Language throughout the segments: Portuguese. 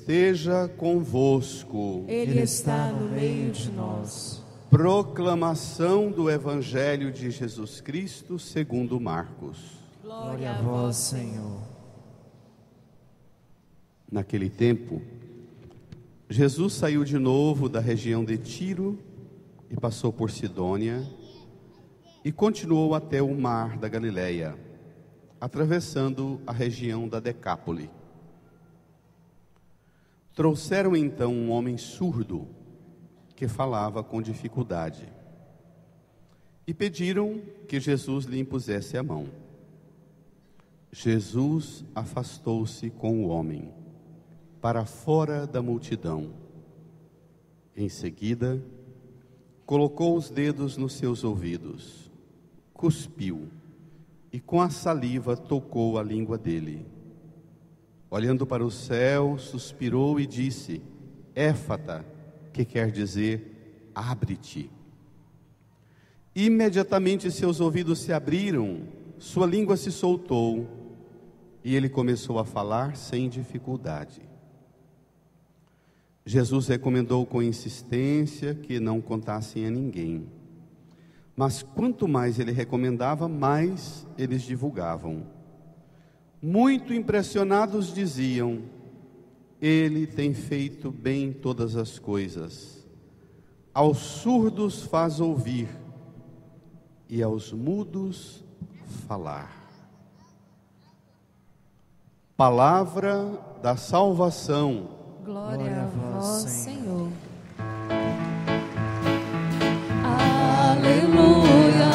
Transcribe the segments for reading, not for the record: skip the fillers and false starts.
esteja convosco. Ele está no meio de nós. Proclamação do Evangelho de Jesus Cristo segundo Marcos. Glória a vós, Senhor. Naquele tempo, Jesus saiu de novo da região de Tiro e passou por Sidônia e continuou até o mar da Galileia, atravessando a região da Decápole. Trouxeram então um homem surdo que falava com dificuldade e pediram que Jesus lhe impusesse a mão. Jesus afastou-se com o homem para fora da multidão. Em seguida, colocou os dedos nos seus ouvidos, cuspiu e com a saliva tocou a língua dele. Olhando para o céu, suspirou e disse: Éfata, que quer dizer abre-te. Imediatamente seus ouvidos se abriram, sua língua se soltou e ele começou a falar sem dificuldade. Jesus recomendou com insistência que não contassem a ninguém. Mas quanto mais ele recomendava, mais eles divulgavam. Muito impressionados diziam: Ele tem feito bem todas as coisas. Aos surdos faz ouvir e aos mudos falar. Palavra da salvação. Glória a vós, Senhor. Aleluia,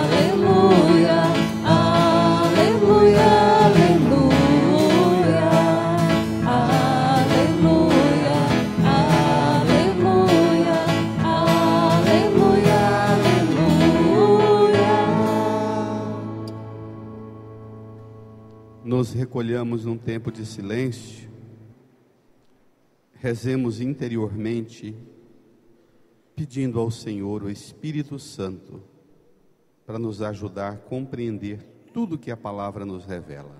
aleluia, aleluia, aleluia, aleluia, aleluia, aleluia, aleluia. Nos recolhamos num tempo de silêncio. Rezemos interiormente, pedindo ao Senhor o Espírito Santo para nos ajudar a compreender tudo que a palavra nos revela.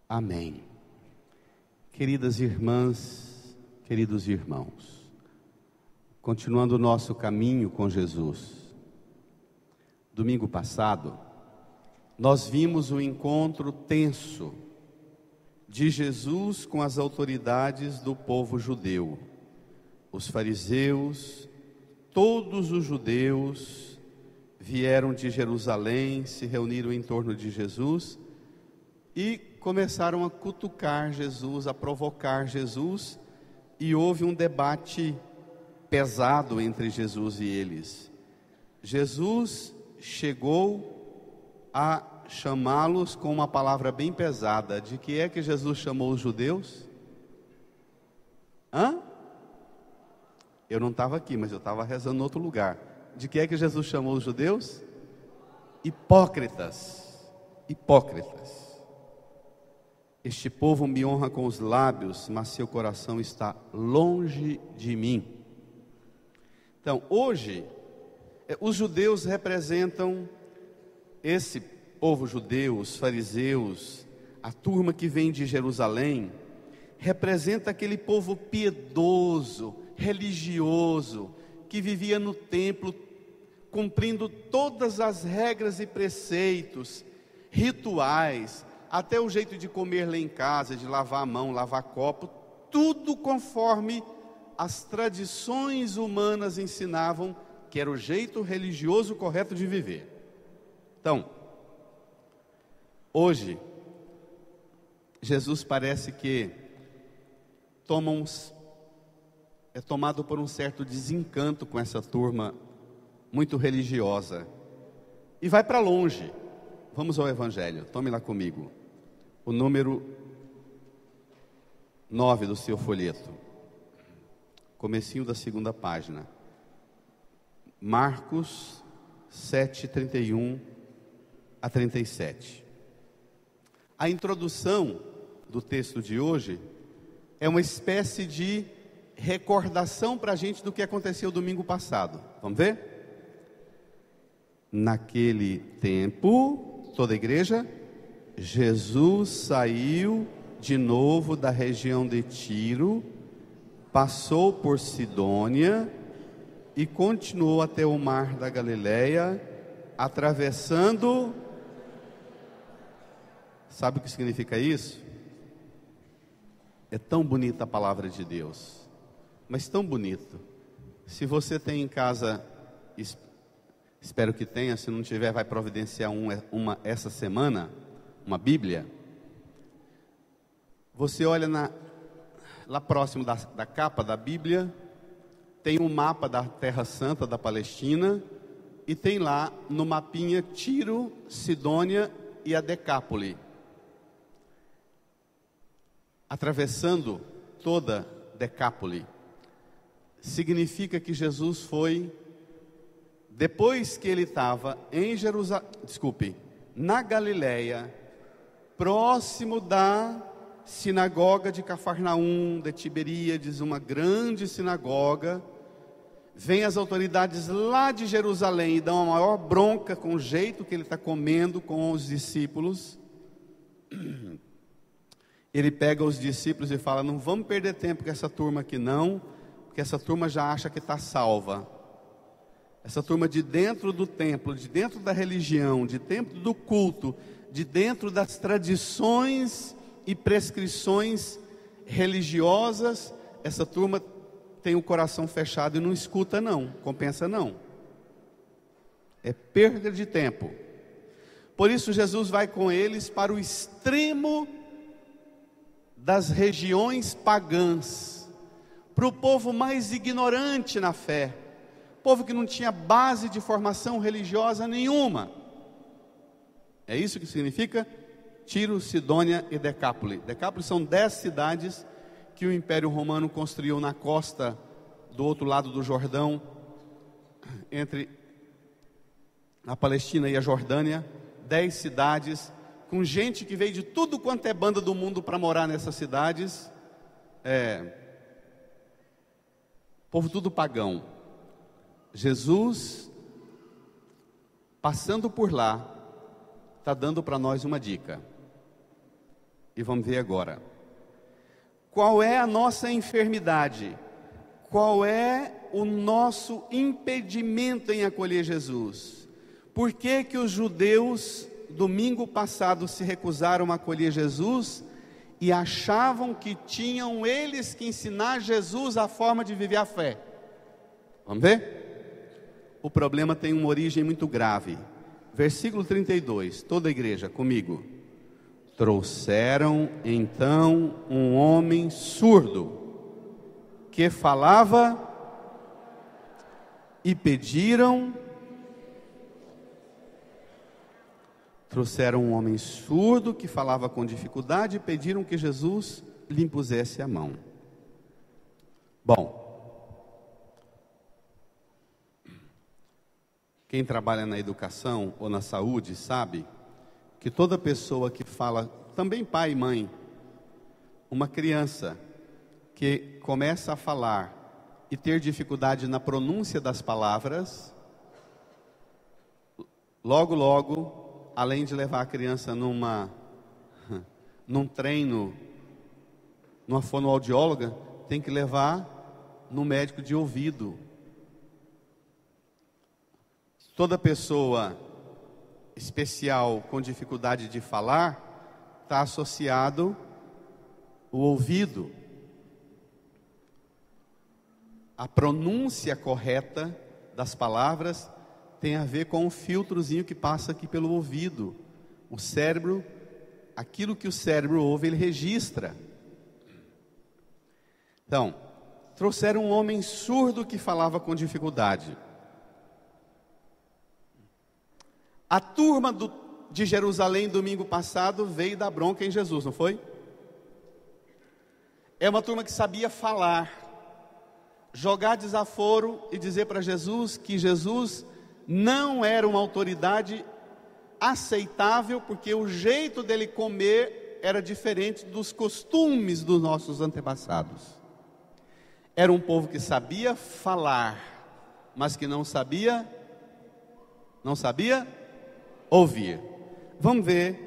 Amém. Queridas irmãs, queridos irmãos, continuando o nosso caminho com Jesus, domingo passado, nós vimos o encontro tenso de Jesus com as autoridades do povo judeu. Os fariseus, todos os judeus vieram de Jerusalém, se reuniram em torno de Jesus e começaram a cutucar Jesus, a provocar Jesus, e houve um debate pesado entre Jesus e eles. Jesus chegou a chamá-los com uma palavra bem pesada. De que é que Jesus chamou os judeus? Eu não estava aqui, mas eu estava rezando em outro lugar. De que é que Jesus chamou os judeus? Hipócritas. Hipócritas. Este povo me honra com os lábios, mas seu coração está longe de mim. Então, hoje, os judeus representam esse povo judeu, os fariseus, a turma que vem de Jerusalém, representa aquele povo piedoso, religioso, que vivia no templo, cumprindo todas as regras e preceitos, rituais, até o jeito de comer lá em casa, de lavar a mão, lavar copo, tudo conforme as tradições humanas ensinavam que era o jeito religioso correto de viver. Então, hoje, Jesus parece que é tomado por um certo desencanto com essa turma muito religiosa e vai para longe. Vamos ao Evangelho, tome lá comigo, o número 9 do seu folheto, comecinho da segunda página, Marcos 7, 31 a 37. A introdução do texto de hoje é uma espécie de recordação para a gente do que aconteceu domingo passado. Vamos ver? Naquele tempo, toda a igreja, Jesus saiu de novo da região de Tiro, passou por Sidônia e continuou até o mar da Galileia, atravessando. Sabe o que significa isso? É tão bonita a palavra de Deus, mas tão bonito. Se você tem em casa, espero que tenha, se não tiver, vai providenciar uma essa semana, uma Bíblia. Você olha lá próximo da capa da Bíblia, tem um mapa da Terra Santa da Palestina, e tem lá no mapinha Tiro, Sidônia e a Decápole. Atravessando toda Decápole, significa que Jesus foi, depois que ele estava em na Galileia, próximo da sinagoga de Cafarnaum, de Tiberíades, uma grande sinagoga, vem as autoridades lá de Jerusalém e dão a maior bronca com o jeito que ele está comendo com os discípulos. Ele pega os discípulos e fala: não vamos perder tempo com essa turma aqui não, porque essa turma já acha que está salva. Essa turma de dentro do templo, de dentro da religião, de dentro do culto, de dentro das tradições e prescrições religiosas, essa turma tem o coração fechado e não escuta não, compensa não. É perda de tempo. Por isso Jesus vai com eles para o extremo das regiões pagãs, para o povo mais ignorante na fé, povo que não tinha base de formação religiosa nenhuma. É isso que significa Tiro, Sidônia e Decápole. Decápole são 10 cidades que o Império Romano construiu na costa do outro lado do Jordão, entre a Palestina e a Jordânia. 10 cidades, com gente que veio de tudo quanto é banda do mundo para morar nessas cidades. Povo tudo pagão. Jesus, passando por lá, está dando para nós uma dica. E vamos ver agora. Qual é a nossa enfermidade? Qual é o nosso impedimento em acolher Jesus? Por que que os judeus, domingo passado, se recusaram a acolher Jesus e achavam que tinham eles que ensinar Jesus a forma de viver a fé? Vamos ver? O problema tem uma origem muito grave. Versículo 32, toda a igreja comigo. Trouxeram então um homem surdo, que falava, e pediram. Trouxeram um homem surdo, que falava com dificuldade, e pediram que Jesus lhe impusesse a mão. Bom, quem trabalha na educação ou na saúde sabe que toda pessoa que fala, também pai e mãe, uma criança que começa a falar e ter dificuldade na pronúncia das palavras, logo, além de levar a criança num treino, numa fonoaudióloga, tem que levar no médico de ouvido. Toda pessoa especial com dificuldade de falar, está associado o ouvido. A pronúncia correta das palavras tem a ver com o filtrozinho que passa aqui pelo ouvido. O cérebro, aquilo que o cérebro ouve, ele registra. Então, trouxeram um homem surdo que falava com dificuldade. A turma de Jerusalém, domingo passado, veio dar bronca em Jesus, não foi? É uma turma que sabia falar, jogar desaforo e dizer para Jesus que Jesus não era uma autoridade aceitável, porque o jeito dele comer era diferente dos costumes dos nossos antepassados. Era um povo que sabia falar, mas que não sabia ouvir. Vamos ver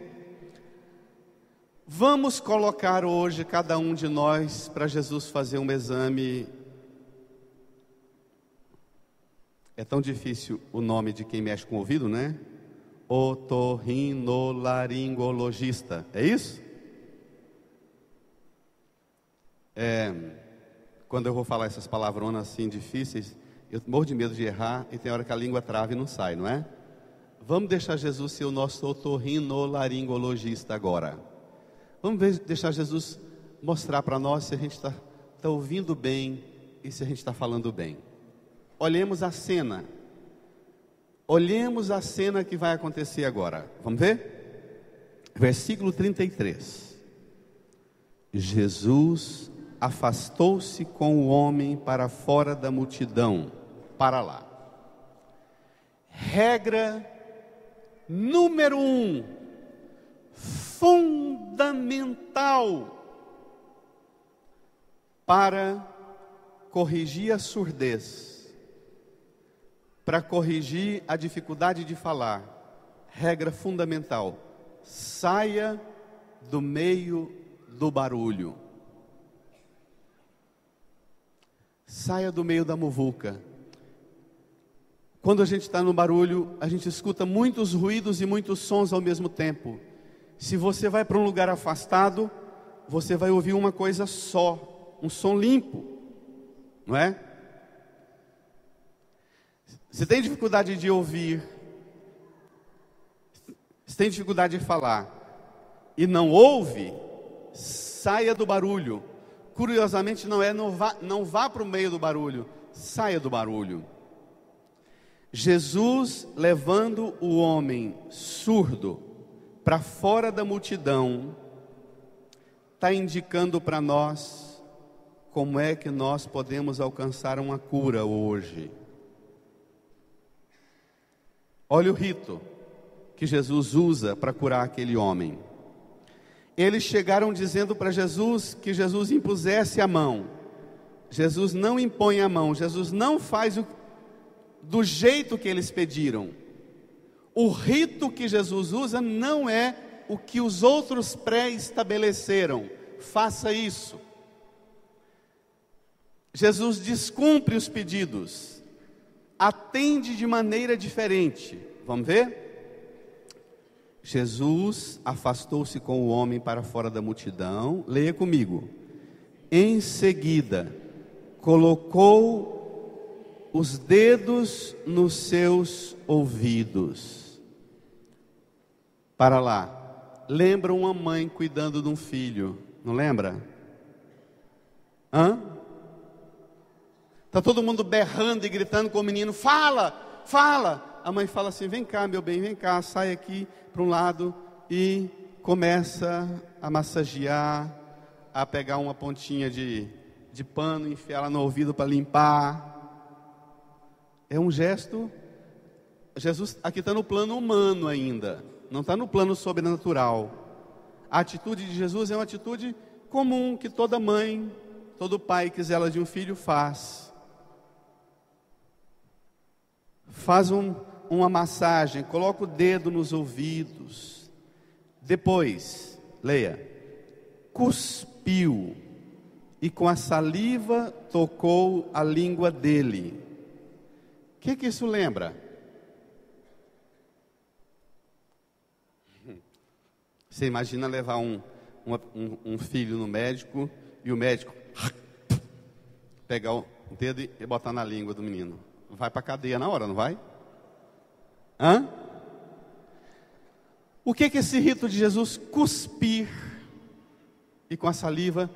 Vamos colocar hoje cada um de nós para Jesus fazer um exame. É tão difícil o nome de quem mexe com o ouvido, né? Otorrinolaringologista, é isso? Quando eu vou falar essas palavronas assim difíceis, eu morro de medo de errar e tem hora que a língua trava e não sai, não é? Vamos deixar Jesus ser o nosso otorrinolaringologista agora. Vamos deixar Jesus mostrar para nós se a gente está ouvindo bem e se a gente está falando bem. Olhemos a cena. Olhemos a cena que vai acontecer agora. Vamos ver? Versículo 33. Jesus afastou-se com o homem para fora da multidão. Para lá. Regra número 1. Fundamental para corrigir a surdez, para corrigir a dificuldade de falar. Regra fundamental: saia do meio do barulho, saia do meio da muvuca. Quando a gente está no barulho, a gente escuta muitos ruídos e muitos sons ao mesmo tempo. Se você vai para um lugar afastado, você vai ouvir uma coisa só, um som limpo, não é? Se tem dificuldade de ouvir, se tem dificuldade de falar e não ouve, saia do barulho. Curiosamente não vá para o meio do barulho, saia do barulho. Jesus levando o homem surdo para fora da multidão, está indicando para nós como é que nós podemos alcançar uma cura hoje. Olha o rito que Jesus usa para curar aquele homem. Eles chegaram dizendo para Jesus que Jesus impusesse a mão. Jesus não impõe a mão, Jesus não faz do jeito que eles pediram. O rito que Jesus usa não é o que os outros pré-estabeleceram. Faça isso. Jesus descumpre os pedidos, atende de maneira diferente. Vamos ver? Jesus afastou-se com o homem para fora da multidão. Leia comigo. Em seguida, colocou os dedos nos seus ouvidos. Para lá. Lembra uma mãe cuidando de um filho, não lembra? Está todo mundo berrando e gritando com o menino: fala, fala. A mãe fala assim: vem cá, meu bem, vem cá, sai aqui para um lado. E começa a massagear, a pegar uma pontinha de pano, enfiar ela no ouvido para limpar. É um gesto. Jesus aqui está no plano humano ainda, não está no plano sobrenatural. A atitude de Jesus é uma atitude comum que toda mãe, todo pai que zela de um filho faz. Faz uma massagem, coloca o dedo nos ouvidos. Depois, leia, cuspiu e com a saliva tocou a língua dele. O que isso lembra? Você imagina levar um filho no médico e o médico pegar o dedo e botar na língua do menino. Vai para a cadeia na hora, não vai? O que esse rito de Jesus cuspir e com a saliva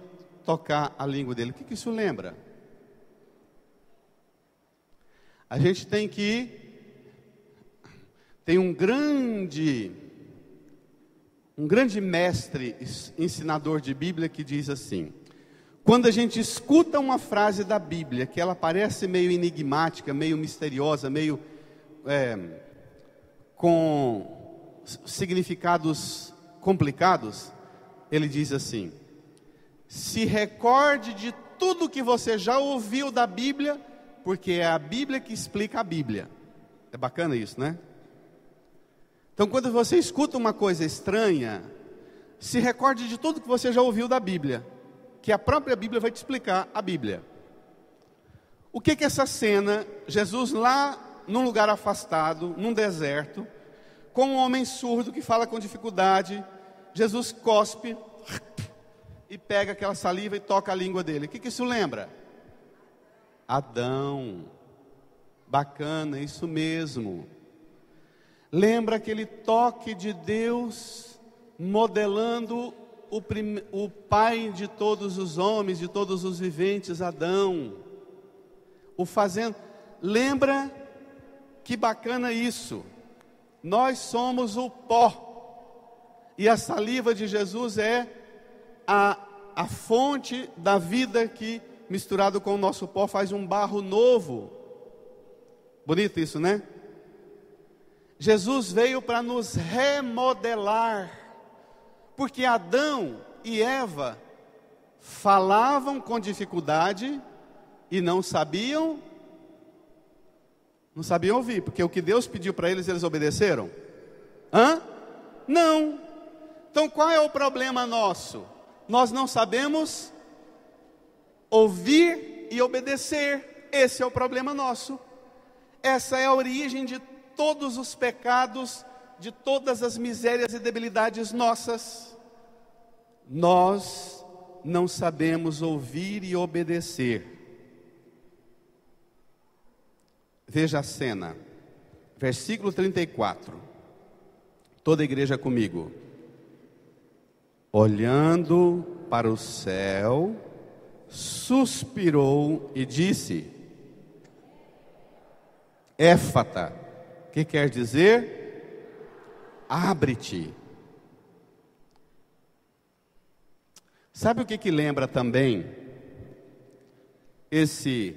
tocar a língua dele? O que isso lembra? A gente tem um grande mestre ensinador de Bíblia que diz assim: quando a gente escuta uma frase da Bíblia que ela parece meio enigmática, meio misteriosa, meio com significados complicados, ele diz assim: se recorde de tudo que você já ouviu da Bíblia, porque é a Bíblia que explica a Bíblia. É bacana isso, né? Então, quando você escuta uma coisa estranha, se recorde de tudo que você já ouviu da Bíblia, que a própria Bíblia vai te explicar a Bíblia. O que é essa cena? Jesus lá num lugar afastado, num deserto, com um homem surdo que fala com dificuldade. Jesus cospe e pega aquela saliva e toca a língua dele. O que isso lembra? Adão. Bacana, isso mesmo. Lembra aquele toque de Deus modelando o pai de todos os homens, de todos os viventes, Adão. O fazendo. Lembra que bacana isso. Nós somos o pó. E a saliva de Jesus é a fonte da vida que, misturado com o nosso pó, faz um barro novo. Bonito isso, né? Jesus veio para nos remodelar, porque Adão e Eva falavam com dificuldade e não sabiam ouvir, porque o que Deus pediu para eles obedeceram? Não. Então qual é o problema nosso? Nós não sabemos ouvir e obedecer. Esse é o problema nosso. Essa é a origem de todos os pecados, de todas as misérias e debilidades nossas. Nós não sabemos ouvir e obedecer. Veja a cena, versículo 34. Toda a igreja comigo. Olhando para o céu, suspirou e disse: Éfata, que quer dizer? Abre-te. Sabe o que lembra também? Esse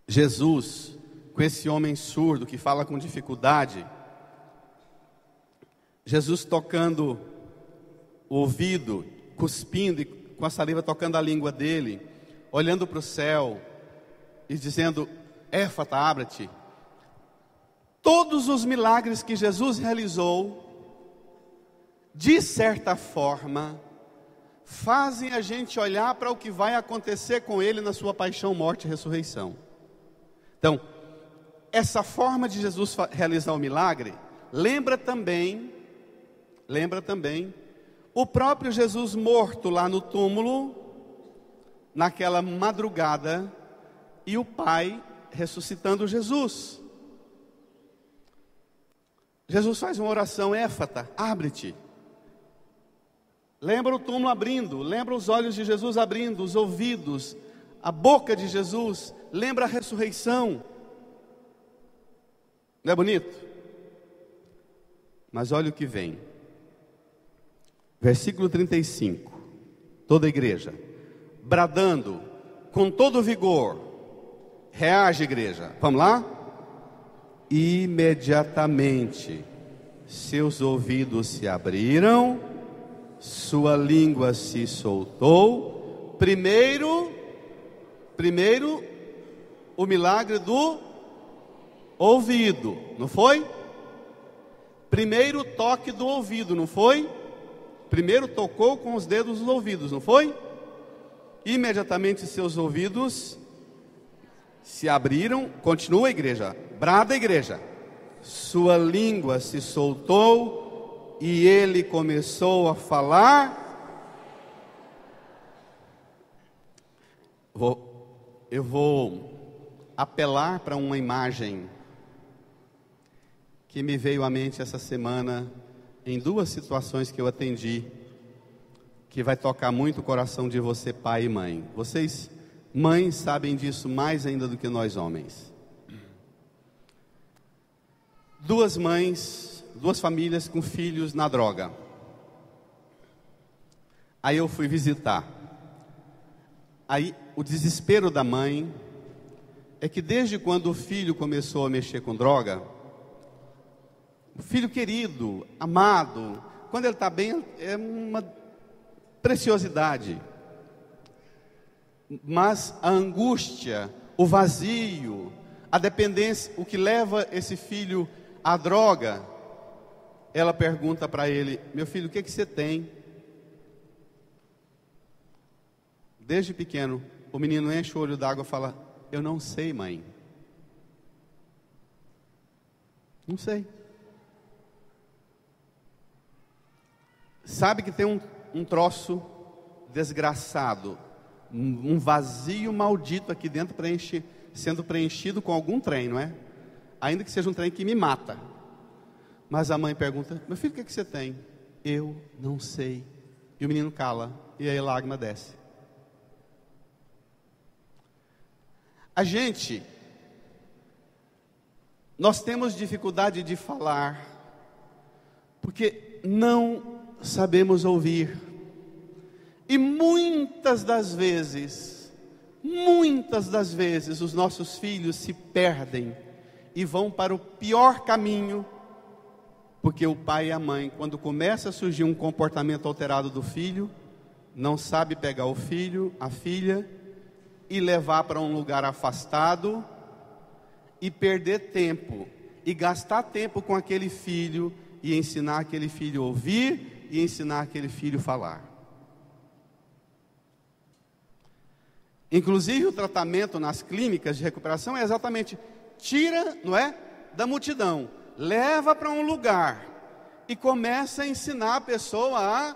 Jesus, com esse homem surdo que fala com dificuldade, Jesus tocando o ouvido, cuspindo e com a saliva tocando a língua dele, olhando para o céu e dizendo: Éfata, abre-te. Todos os milagres que Jesus realizou, de certa forma, fazem a gente olhar para o que vai acontecer com ele na sua paixão, morte e ressurreição. Então, essa forma de Jesus realizar o milagre, lembra também o próprio Jesus morto lá no túmulo, naquela madrugada, e o Pai ressuscitando Jesus. Jesus faz uma oração: Éfata, abre-te. Lembra o túmulo abrindo, lembra os olhos de Jesus abrindo, os ouvidos, a boca de Jesus, lembra a ressurreição. Não é bonito? Mas olha o que vem. Versículo 35. Toda a igreja, bradando com todo vigor, reage, igreja. Vamos lá? Imediatamente seus ouvidos se abriram, sua língua se soltou. Primeiro o milagre do ouvido, não foi? Primeiro o toque do ouvido, não foi? Primeiro tocou com os dedos nos ouvidos, não foi? Imediatamente seus ouvidos se abriram. Continua a igreja, brada a igreja. Sua língua se soltou e ele começou a falar. Eu vou apelar para uma imagem que me veio à mente essa semana, em duas situações que eu atendi, que vai tocar muito o coração de você, pai e mãe. Vocês, mães, sabem disso mais ainda do que nós homens. Duas mães, duas famílias com filhos na droga. Aí eu fui visitar. Aí o desespero da mãe é que desde quando o filho começou a mexer com droga, o filho querido, amado, quando ele está bem, é uma preciosidade. Mas a angústia, o vazio, a dependência, o que leva esse filho à droga, ela pergunta para ele: meu filho, o que você tem? Desde pequeno, o menino enche o olho d'água e fala: eu não sei, mãe. Não sei. Sabe que tem um troço desgraçado, um vazio maldito aqui dentro, sendo preenchido com algum trem, não é? Ainda que seja um trem que me mata. Mas a mãe pergunta: meu filho, o que você tem? Eu não sei. E o menino cala, e aí a lágrima desce. Nós temos dificuldade de falar, porque não sabemos ouvir. E muitas das vezes, os nossos filhos se perdem e vão para o pior caminho, porque o pai e a mãe, quando começa a surgir um comportamento alterado do filho, não sabe pegar o filho, a filha, e levar para um lugar afastado, e perder tempo, e gastar tempo com aquele filho, e ensinar aquele filho a ouvir, e ensinar aquele filho a falar. Inclusive o tratamento nas clínicas de recuperação é exatamente: tira, não é, da multidão, leva para um lugar, e começa a ensinar a pessoa a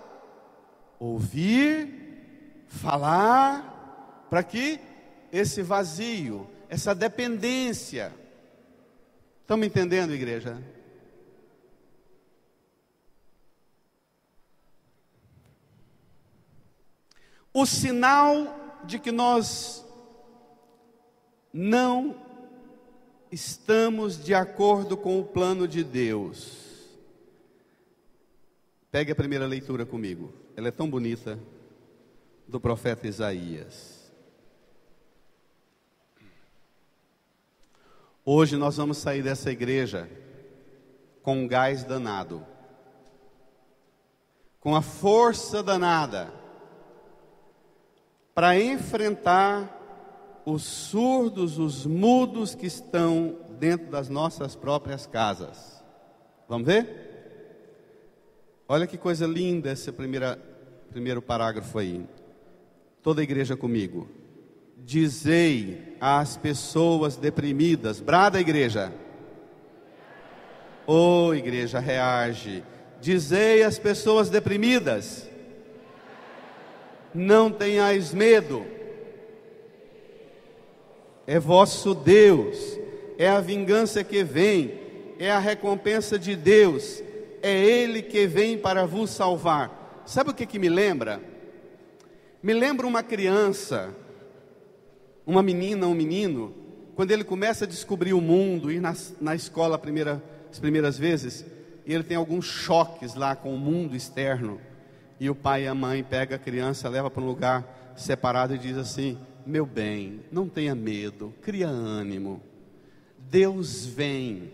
ouvir, falar, para que esse vazio, essa dependência... Estão me entendendo, igreja? O sinal de que nós não estamos de acordo com o plano de Deus. Pegue a primeira leitura comigo, ela é tão bonita, do profeta Isaías. Hoje nós vamos sair dessa igreja com um gás danado, com a força danada, para enfrentar os surdos, os mudos que estão dentro das nossas próprias casas. Vamos ver? Olha que coisa linda esse primeiro parágrafo aí. Toda a igreja comigo. Dizei às pessoas deprimidas, brada igreja. Ô igreja, reage. Dizei às pessoas deprimidas: não tenhais medo, é vosso Deus, é a vingança que vem, é a recompensa de Deus, é Ele que vem para vos salvar. Sabe o que me lembra? Me lembra uma criança, uma menina, um menino, quando ele começa a descobrir o mundo, ir na escola as primeiras vezes, e ele tem alguns choques lá com o mundo externo, e o pai e a mãe pegam a criança, leva para um lugar separado e diz assim: meu bem, não tenha medo, cria ânimo, Deus vem.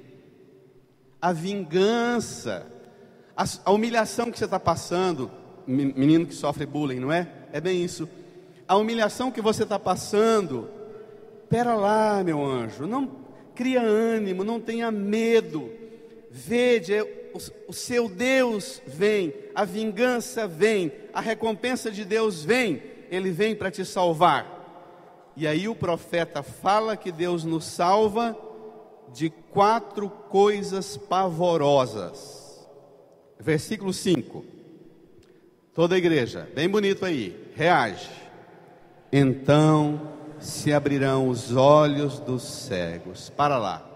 A vingança, a humilhação que você está passando, menino que sofre bullying, não é? É bem isso. A humilhação que você está passando, pera lá, meu anjo, não cria ânimo, não tenha medo. Vede, o seu Deus vem, a vingança vem, a recompensa de Deus vem, Ele vem para te salvar. E aí o profeta fala que Deus nos salva de 4 coisas pavorosas. Versículo 5. Toda a igreja, bem bonito aí, reage. Então se abrirão os olhos dos cegos. Para lá.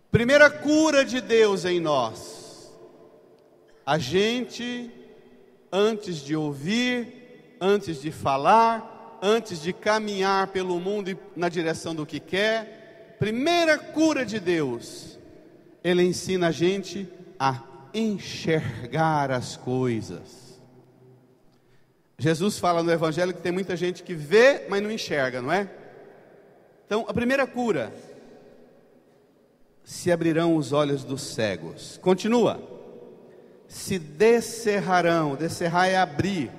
Primeira cura de Deus em nós. A gente, antes de ouvir, antes de falar, antes de caminhar pelo mundo e na direção do que quer, primeira cura de Deus, Ele ensina a gente a enxergar as coisas. Jesus fala no Evangelho que tem muita gente que vê, mas não enxerga, não é? Então, a primeira cura: se abrirão os olhos dos cegos. Continua. Se descerrarão, descerrar é abrir.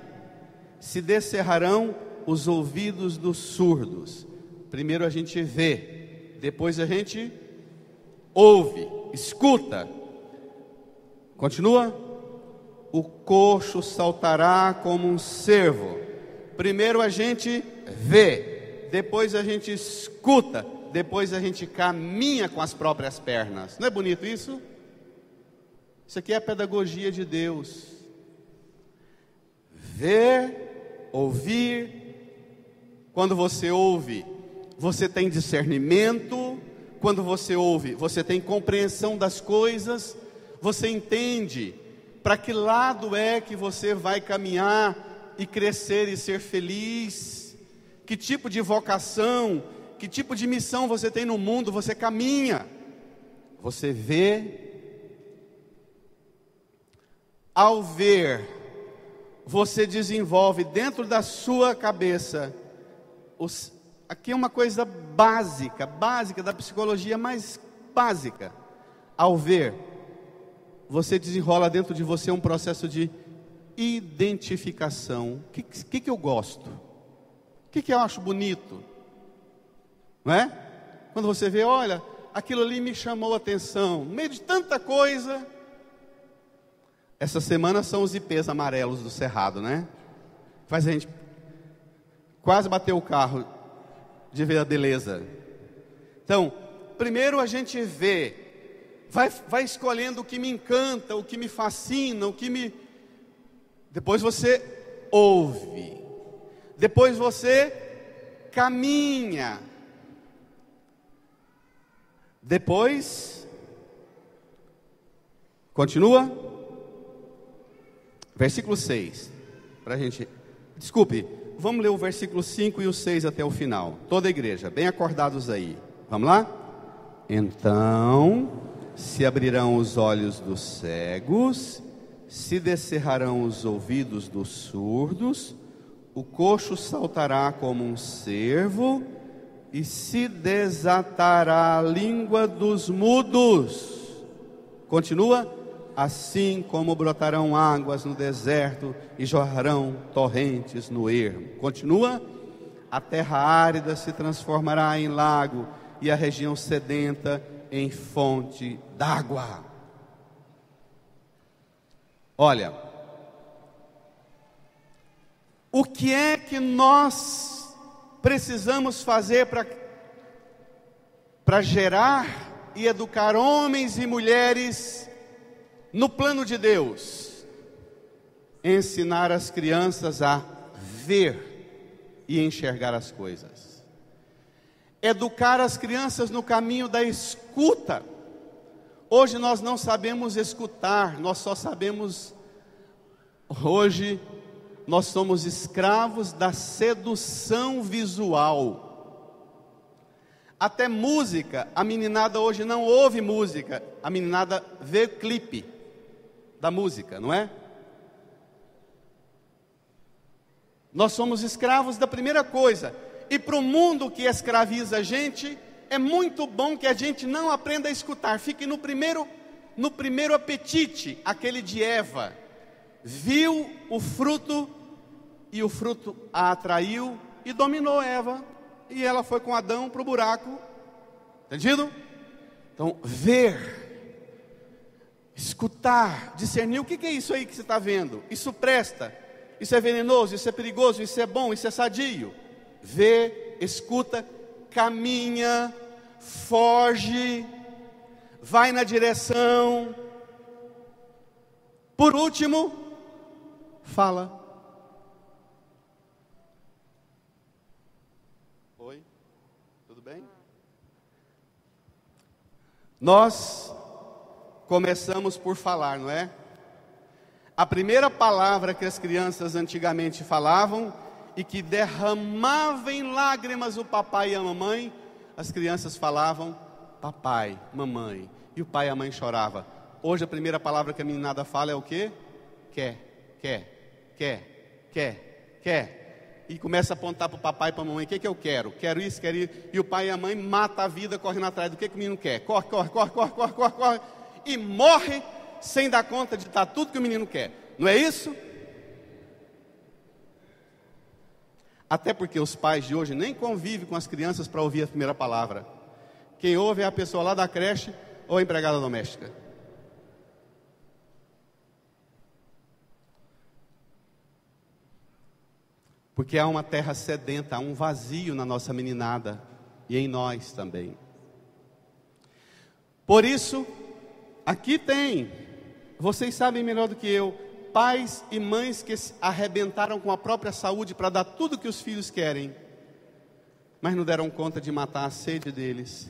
Se descerrarão os ouvidos dos surdos. Primeiro a gente vê, depois a gente ouve, escuta. Continua. O coxo saltará como um cervo. Primeiro a gente vê, depois a gente escuta, depois a gente caminha com as próprias pernas. Não é bonito isso? Isso aqui é a pedagogia de Deus. Ver, ouvir. Quando você ouve, você tem discernimento. Quando você ouve, você tem compreensão das coisas. Você entende para que lado é que você vai caminhar e crescer e ser feliz. Que tipo de vocação, que tipo de missão você tem no mundo. Você caminha, você vê. Ao ver, você desenvolve dentro da sua cabeça, aqui é uma coisa básica da psicologia, mais básica. Ao ver, você desenrola dentro de você um processo de identificação. O que eu gosto? O que eu acho bonito? Não é? Quando você vê, olha, aquilo ali me chamou a atenção, no meio de tanta coisa. Essa semana são os ipês amarelos do Cerrado, né? Faz a gente quase bater o carro de ver a beleza. Então, primeiro a gente vê, vai escolhendo o que me encanta, o que me fascina, depois você ouve, depois você caminha, depois continua. Versículo 6, vamos ler o versículo 5 e o 6 até o final. Toda a igreja, bem acordados aí. Vamos lá? Então, se abrirão os olhos dos cegos, se descerrarão os ouvidos dos surdos, o coxo saltará como um cervo, e se desatará a língua dos mudos. Continua. Assim como brotarão águas no deserto e jorrarão torrentes no ermo. Continua. A terra árida se transformará em lago e a região sedenta em fonte d'água. Olha, o que é que nós precisamos fazer para gerar e educar homens e mulheres no plano de Deus? Ensinar as crianças a ver e enxergar as coisas. Educar as crianças no caminho da escuta. Hoje nós não sabemos escutar, nós só sabemos. Hoje nós somos escravos da sedução visual. Até música, a meninada hoje não ouve música, a meninada vê clipe da música, não é? Nós somos escravos da primeira coisa. E para o mundo que escraviza a gente, é muito bom que a gente não aprenda a escutar. Fique no primeiro apetite, aquele de Eva. Viu o fruto, e o fruto a atraiu e dominou Eva. E ela foi com Adão para o buraco. Entendido? Então, ver, escutar, discernir. O que é isso aí que você está vendo? Isso presta, isso é venenoso, isso é perigoso, isso é bom, isso é sadio. Vê, escuta, caminha, foge, vai na direção. Por último, fala. Oi, tudo bem? Nós começamos por falar, não é? A primeira palavra que as crianças antigamente falavam e que derramava em lágrimas o papai e a mamãe, as crianças falavam papai, mamãe, e o pai e a mãe choravam. Hoje a primeira palavra que a meninada fala é o quê? Quer. E começa a apontar para o papai e para a mamãe: o que eu quero? Quero isso, quero isso. E o pai e a mãe matam a vida correndo atrás do que o menino quer. Corre. E morre sem dar conta de dar tudo que o menino quer. Não é isso? Até porque os pais de hoje nem convivem com as crianças para ouvir a primeira palavra. Quem ouve é a pessoa lá da creche ou a empregada doméstica. Porque há uma terra sedenta, há um vazio na nossa meninada e em nós também. Por isso, aqui tem, vocês sabem melhor do que eu, pais e mães que se arrebentaram com a própria saúde para dar tudo que os filhos querem, mas não deram conta de matar a sede deles,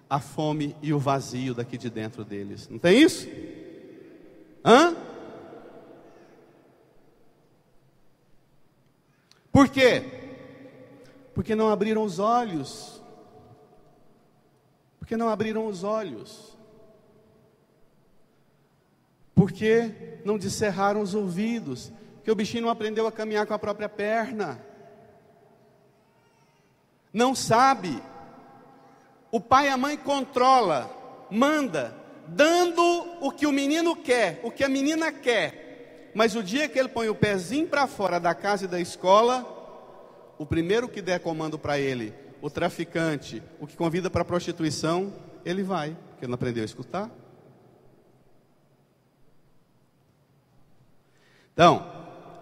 a fome e o vazio daqui de dentro deles. Não tem isso? Hã? Por quê? Porque não abriram os olhos. Porque não abriram os olhos. Porque não descerraram os ouvidos. Porque o bichinho não aprendeu a caminhar com a própria perna. Não sabe. O pai e a mãe controla, manda, dando o que o menino quer, o que a menina quer. Mas o dia que ele põe o pezinho para fora da casa e da escola, o primeiro que der comando para ele, o traficante, o que convida para a prostituição, ele vai, porque ele não aprendeu a escutar. Então,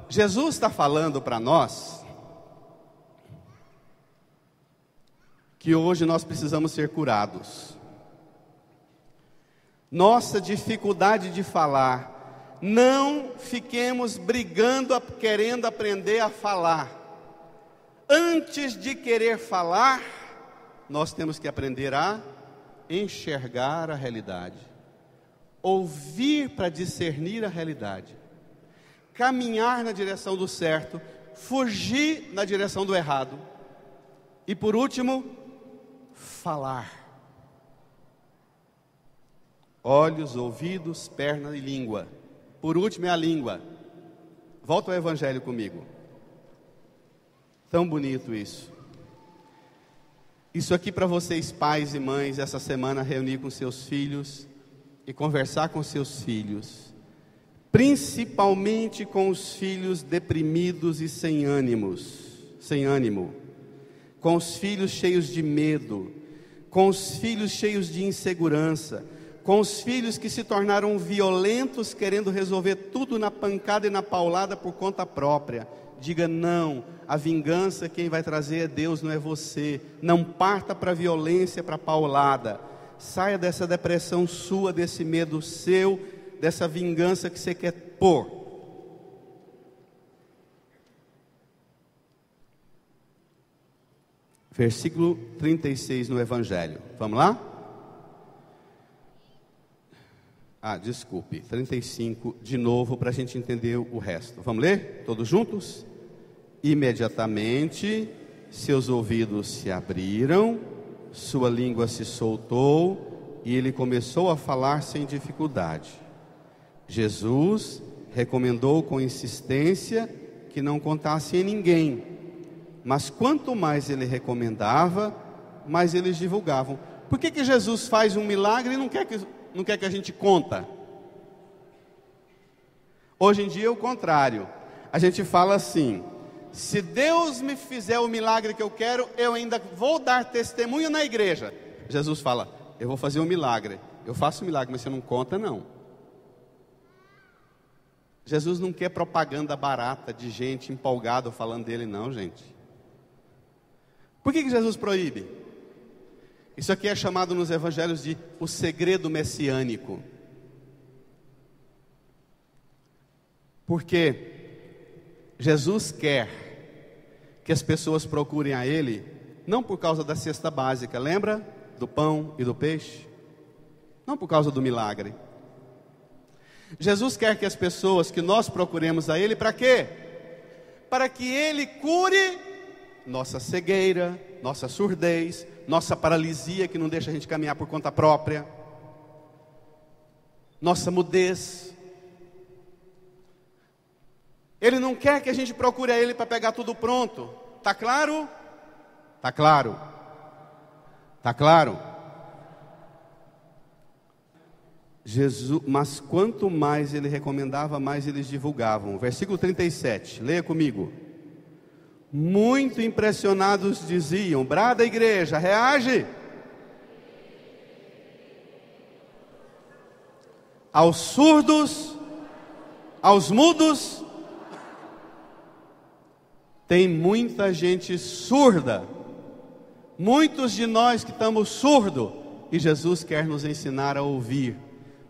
Jesus está falando para nós que hoje nós precisamos ser curados. Nossa dificuldade de falar, não fiquemos brigando, querendo aprender a falar. Antes de querer falar, nós temos que aprender a enxergar a realidade, ouvir para discernir a realidade, caminhar na direção do certo, fugir na direção do errado, e por último, falar. Olhos, ouvidos, perna e língua. Por último é a língua. Volta ao Evangelho comigo. Tão bonito isso. Isso aqui para vocês, pais e mães, essa semana reunir com seus filhos e conversar com seus filhos, principalmente com os filhos deprimidos e sem ânimo, com os filhos cheios de medo, com os filhos cheios de insegurança, com os filhos que se tornaram violentos, querendo resolver tudo na pancada e na paulada por conta própria. Diga não, a vingança quem vai trazer é Deus, não é você. Não parta para a violência, para a paulada. Saia dessa depressão sua, desse medo seu, dessa vingança que você quer pôr. Versículo 36 no Evangelho. Vamos lá? Desculpe, 35 de novo para a gente entender o resto. Vamos ler? Todos juntos? Imediatamente seus ouvidos se abriram, sua língua se soltou e ele começou a falar sem dificuldade. Jesus recomendou com insistência que não contasse em ninguém, mas quanto mais ele recomendava, mais eles divulgavam. Por que Jesus faz um milagre e não quer que a gente conta? Hoje em dia é o contrário. A gente fala assim: se Deus me fizer o milagre que eu quero, eu ainda vou dar testemunho na igreja. Jesus fala: eu vou fazer um milagre, eu faço um milagre, mas você não conta não. Jesus não quer propaganda barata de gente empolgada falando dele não, gente. Por que Jesus proíbe? Isso aqui é chamado nos evangelhos de o segredo messiânico. Porque Jesus quer que as pessoas procurem a Ele, não por causa da cesta básica, lembra? Do pão e do peixe? Não por causa do milagre. Jesus quer que as pessoas, que nós procuremos a Ele, para quê? Para que Ele cure nossa cegueira, nossa surdez, nossa paralisia que não deixa a gente caminhar por conta própria, nossa mudez. Ele não quer que a gente procure a Ele para pegar tudo pronto. Está claro? Está claro. Está claro? Jesus, mas quanto mais Ele recomendava, mais eles divulgavam. Versículo 37, leia comigo. Muito impressionados diziam: brada a igreja, reage. Aos surdos, aos mudos. Tem muita gente surda, muitos de nós que estamos surdos, e Jesus quer nos ensinar a ouvir.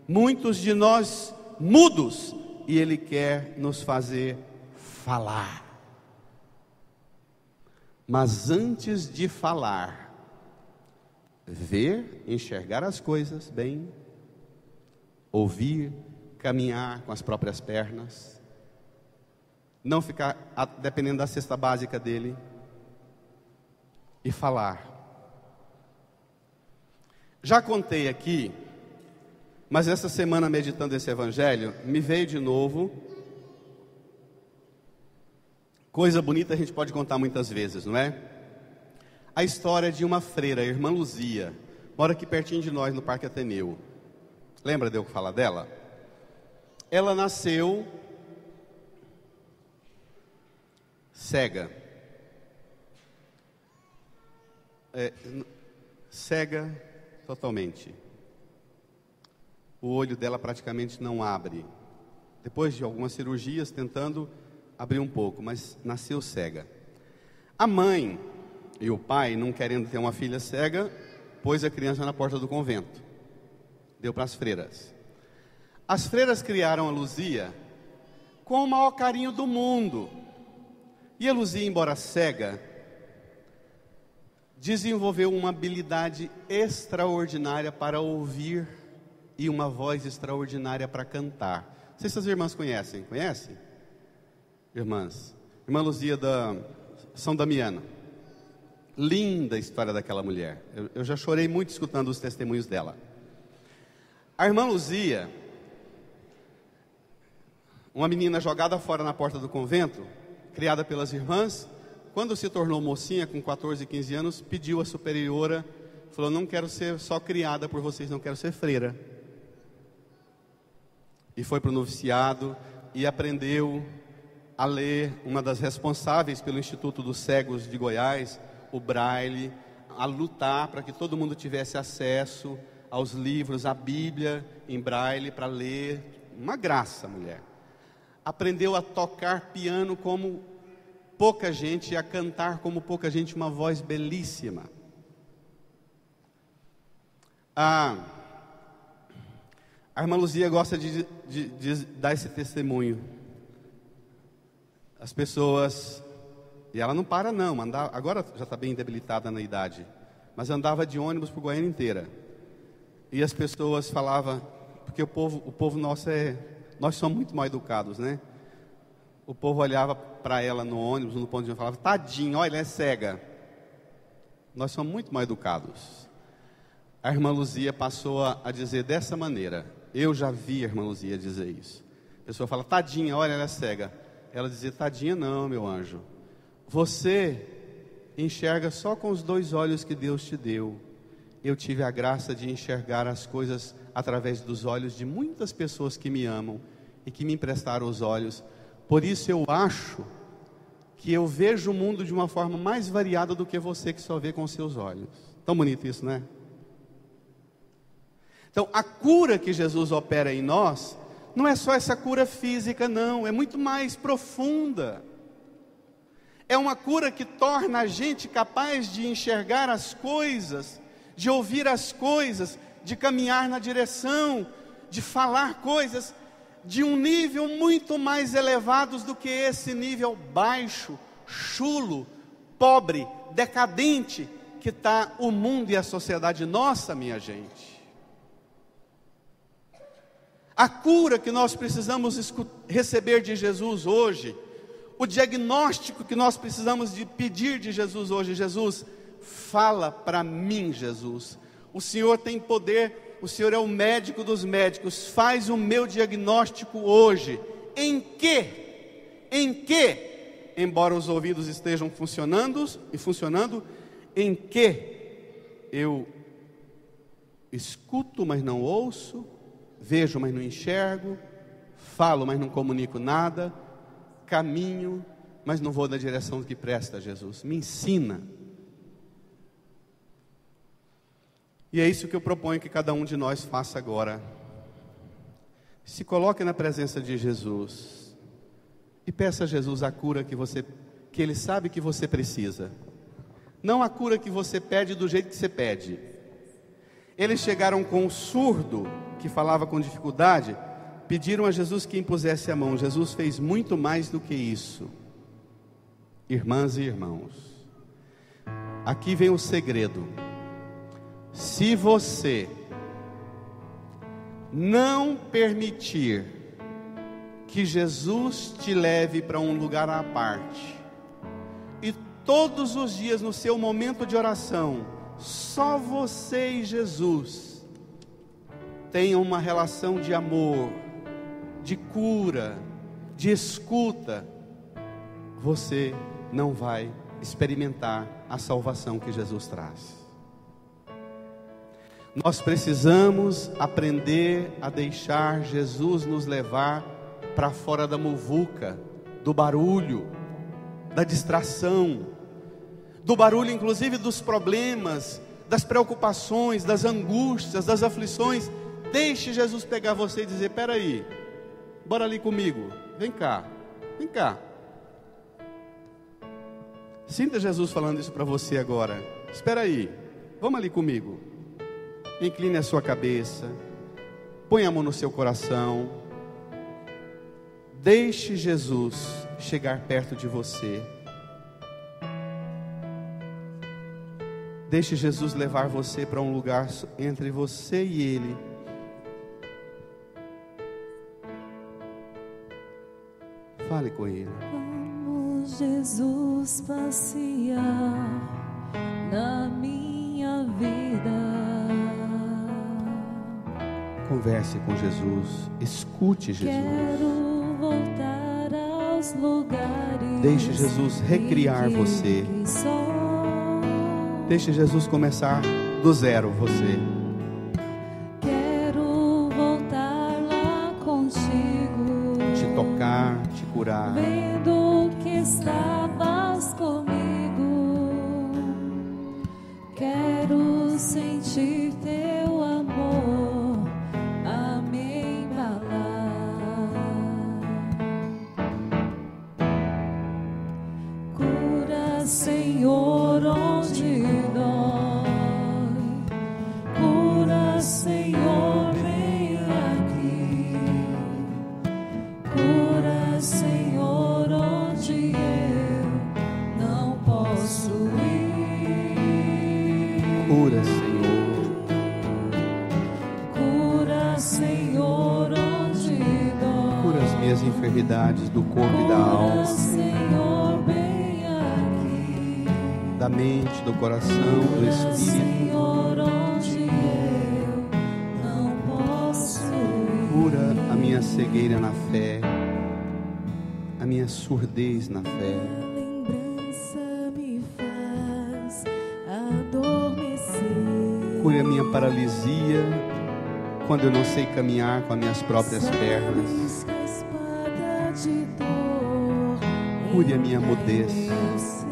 Muitos de nós mudos, e Ele quer nos fazer falar. Mas antes de falar, ver, enxergar as coisas bem, ouvir, caminhar com as próprias pernas, não ficar dependendo da cesta básica dele, e falar. Já contei aqui, mas essa semana meditando esse evangelho, me veio de novo. Coisa bonita a gente pode contar muitas vezes, não é? A história de uma freira, a irmã Luzia, mora aqui pertinho de nós no Parque Ateneu. Lembra de eu falar dela? Ela nasceu cega. Cega totalmente. O olho dela praticamente não abre. Depois de algumas cirurgias, tentando abrir um pouco, mas nasceu cega. A mãe e o pai, não querendo ter uma filha cega, pôs a criança na porta do convento. Deu para as freiras. As freiras criaram a Luzia com o maior carinho do mundo. E a Luzia, embora cega, desenvolveu uma habilidade extraordinária para ouvir e uma voz extraordinária para cantar. Não sei se as irmãs conhecem. Conhecem? Irmãs. Irmã Luzia da São Damiano. Linda a história daquela mulher. Eu já chorei muito escutando os testemunhos dela. A irmã Luzia, uma menina jogada fora na porta do convento, criada pelas irmãs, quando se tornou mocinha, com 14, 15 anos, pediu à superiora, falou: não quero ser só criada por vocês, não quero ser freira. E foi para o noviciado e aprendeu a ler, uma das responsáveis pelo Instituto dos Cegos de Goiás, o Braille, a lutar para que todo mundo tivesse acesso aos livros, à Bíblia em Braille para ler. Uma graça, mulher. Aprendeu a tocar piano como pouca gente, e a cantar como pouca gente, uma voz belíssima. A irmã Luzia gosta de dar esse testemunho. As pessoas, e ela não para não, agora já está bem debilitada na idade, mas andava de ônibus por Goiânia inteira. E as pessoas falavam, porque o povo nosso nós somos muito mal educados, né? O povo olhava para ela no ônibus, no ponto de ônibus, falava: tadinho, olha, ela é cega. Nós somos muito mal educados. A irmã Luzia passou a dizer dessa maneira. Eu já vi a irmã Luzia dizer isso. A pessoa fala: tadinha, olha, ela é cega. Ela dizia: tadinha não, meu anjo. Você enxerga só com os 2 olhos que Deus te deu. Eu tive a graça de enxergar as coisas através dos olhos de muitas pessoas que me amam e que me emprestaram os olhos. Por isso eu acho que eu vejo o mundo de uma forma mais variada do que você, que só vê com os seus olhos. Tão bonito isso, né? Então, a cura que Jesus opera em nós não é só essa cura física, não. É muito mais profunda. É uma cura que torna a gente capaz de enxergar as coisas, de ouvir as coisas, de caminhar na direção, de falar coisas de um nível muito mais elevado do que esse nível baixo, chulo, pobre, decadente que está o mundo e a sociedade nossa, minha gente. A cura que nós precisamos receber de Jesus hoje, o diagnóstico que nós precisamos de pedir de Jesus hoje: Jesus, fala para mim, Jesus. O Senhor tem poder, o Senhor é o médico dos médicos. Faz o meu diagnóstico hoje. Em que, embora os ouvidos estejam funcionando, em que eu escuto, mas não ouço, vejo, mas não enxergo, falo, mas não comunico nada, caminho, mas não vou na direção que presta, Jesus. Me ensina. E é isso que eu proponho que cada um de nós faça agora. Se coloque na presença de Jesus e peça a Jesus a cura que você que Ele sabe que você precisa. Não a cura que você pede do jeito que você pede. Eles chegaram com um surdo, que falava com dificuldade, pediram a Jesus que impusesse a mão. Jesus fez muito mais do que isso. Irmãs e irmãos, aqui vem o segredo. Se você não permitir que Jesus te leve para um lugar à parte, e todos os dias no seu momento de oração, só você e Jesus tenham uma relação de amor, de cura, de escuta, você não vai experimentar a salvação que Jesus traz. Nós precisamos aprender a deixar Jesus nos levar para fora da muvuca, do barulho, da distração, do barulho inclusive dos problemas, das preocupações, das angústias, das aflições. Deixe Jesus pegar você e dizer: espera aí, bora ali comigo, vem cá, vem cá. Sinta Jesus falando isso para você agora. Espera aí, vamos ali comigo. Incline a sua cabeça, põe a mão no seu coração. Deixe Jesus chegar perto de você. Deixe Jesus levar você para um lugar entre você e Ele. Fale com Ele. Vamos, Jesus, passear na minha vida. Converse com Jesus, escute Jesus. Quero voltar aos lugares. Deixe Jesus recriar você. Deixe Jesus começar do zero você. Quero voltar lá contigo, Te tocar, te curar. vendo que estavas comigo. Quero sentir teu amor a me embalar. Cura, Senhor, onde dói. Cura, Senhor, vem aqui. Cura, Senhor, onde eu não posso ir. Cura, Senhor. Cura, Senhor, onde dói. Cura as minhas enfermidades do corpo e da Cura, alma, Senhor, vem aqui. da mente, do coração, do Cura, espírito. Senhor, onde eu não posso ir. Cura a minha cegueira na fé, a minha surdez na fé. A lembrança me faz adormecer. Cure a minha paralisia quando eu não sei caminhar com as minhas próprias pernas. A espada de dor Cure a minha mudez. em meu ser.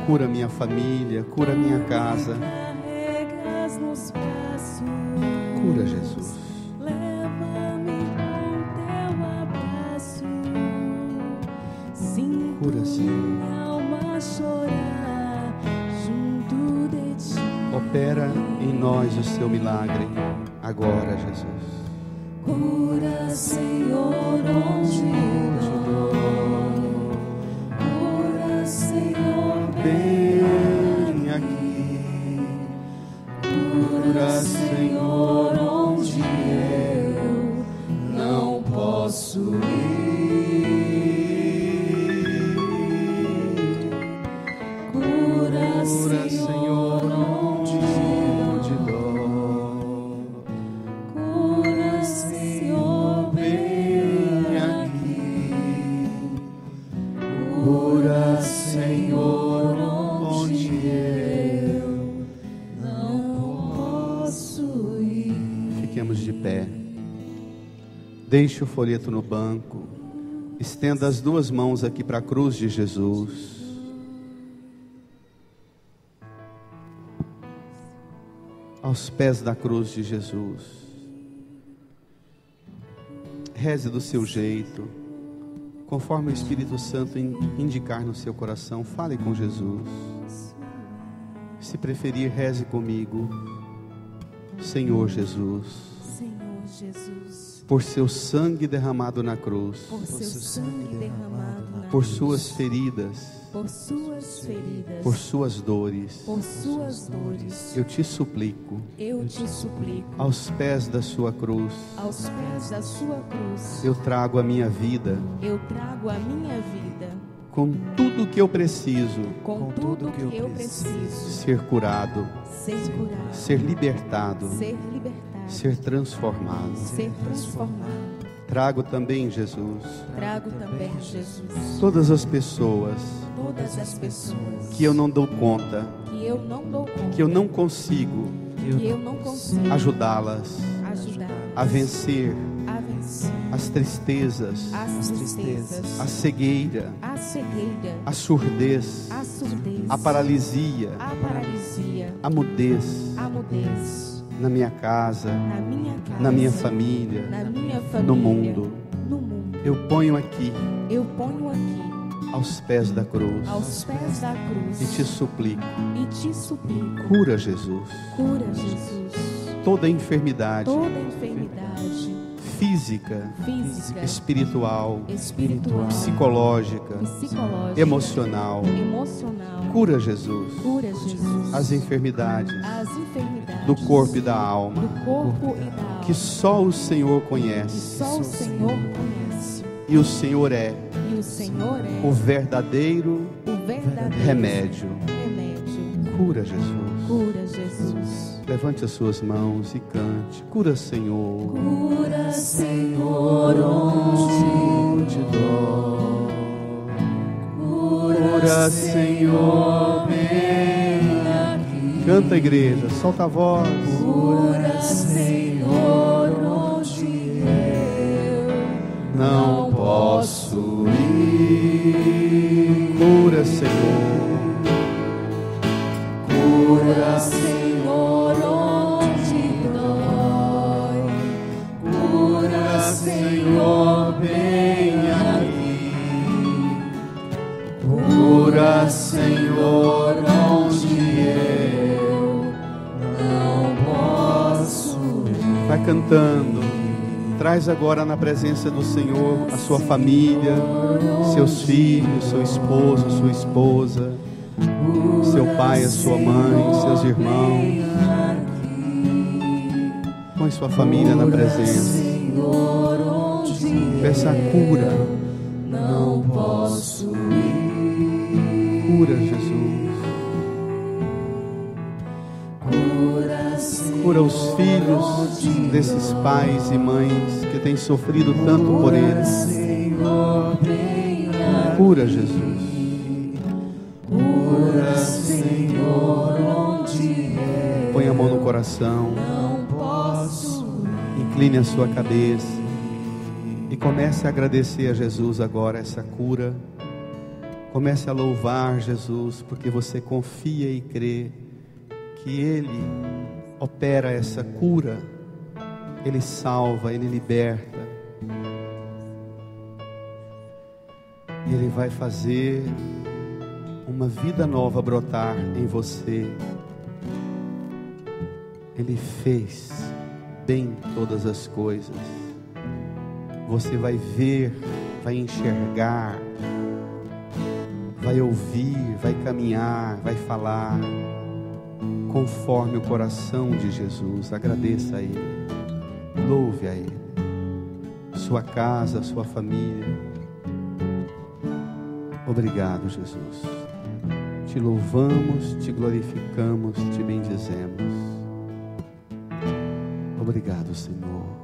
Cura a minha família, cura a minha casa. Carregas nos braços. Cura, Jesus. Leva-me com teu abraço. Sinto Cura, Senhor. minha alma chorar junto de ti. Opera em nós o seu milagre agora, Jesus. Cura, Senhor, onde dói. Cura, Senhor, Vem aqui. Cura, Senhor, onde eu não posso ir. Cura, Cura, Senhor, onde dói. Cura, Senhor, Vem aqui. Cura, Senhor, onde eu não posso ir. Fiquemos de pé. Deixe o folheto no banco. Estenda as duas mãos aqui para a cruz de Jesus. Aos pés da cruz de Jesus. Reze do seu jeito, Conforme o Espírito Santo indicar no seu coração, fale com Jesus. Se preferir, reze comigo. Senhor Jesus, Senhor Jesus, por seu sangue derramado na cruz, por seu sangue derramado na por cruz, suas feridas, por suas feridas, por suas dores, por suas dores, eu te suplico, aos pés da sua cruz, da sua cruz, eu trago a minha vida, com tudo que eu preciso, ser curado, ser libertado, ser transformado. Trago também, Jesus, todas as pessoas que eu não dou conta, que eu não consigo ajudá-las a vencer as tristezas, a cegueira, a surdez, a paralisia, a mudez na minha casa, na minha família, no mundo. Eu ponho aqui aos pés da cruz e te suplico, cura, Jesus, toda enfermidade física, espiritual, psicológica, emocional. Cura, Jesus, as enfermidades do corpo e da alma, que só o Senhor conhece. E o Senhor é o verdadeiro remédio. Cura, Jesus. Levante as suas mãos e cante. Cura, Senhor. Cura, Senhor, onde dói. Cura, Senhor, vem aqui. Canta, igreja, solta a voz. Cura, Senhor, onde eu não posso ir. Cura, Senhor. Cura, Senhor, onde dói. Cura, Senhor, vem aqui. Cura, Senhor, onde eu não posso ir. Vai cantando. Traz agora na presença do Senhor a sua família, seus filhos, seu esposo, sua esposa, seu pai, a sua mãe, seus irmãos. Põe sua família na presença. Peça a cura. Não posso ir. Cura, Jesus. Cura os filhos desses pais e mães que têm sofrido tanto por eles. Cura, Jesus. Cura, Senhor, onde Põe a mão no coração. não posso ir. Incline a sua cabeça e comece a agradecer a Jesus agora essa cura. Comece a louvar Jesus, porque você confia e crê que Ele opera essa cura, Ele salva, Ele liberta. E Ele vai fazer uma vida nova brotar em você. Ele fez bem todas as coisas. Você vai ver, vai enxergar, vai ouvir, vai caminhar, vai falar conforme o coração de Jesus. Agradeça a Ele, louve a Ele, sua casa, sua família. Obrigado, Jesus. Te louvamos, te glorificamos, te bendizemos. Obrigado, Senhor.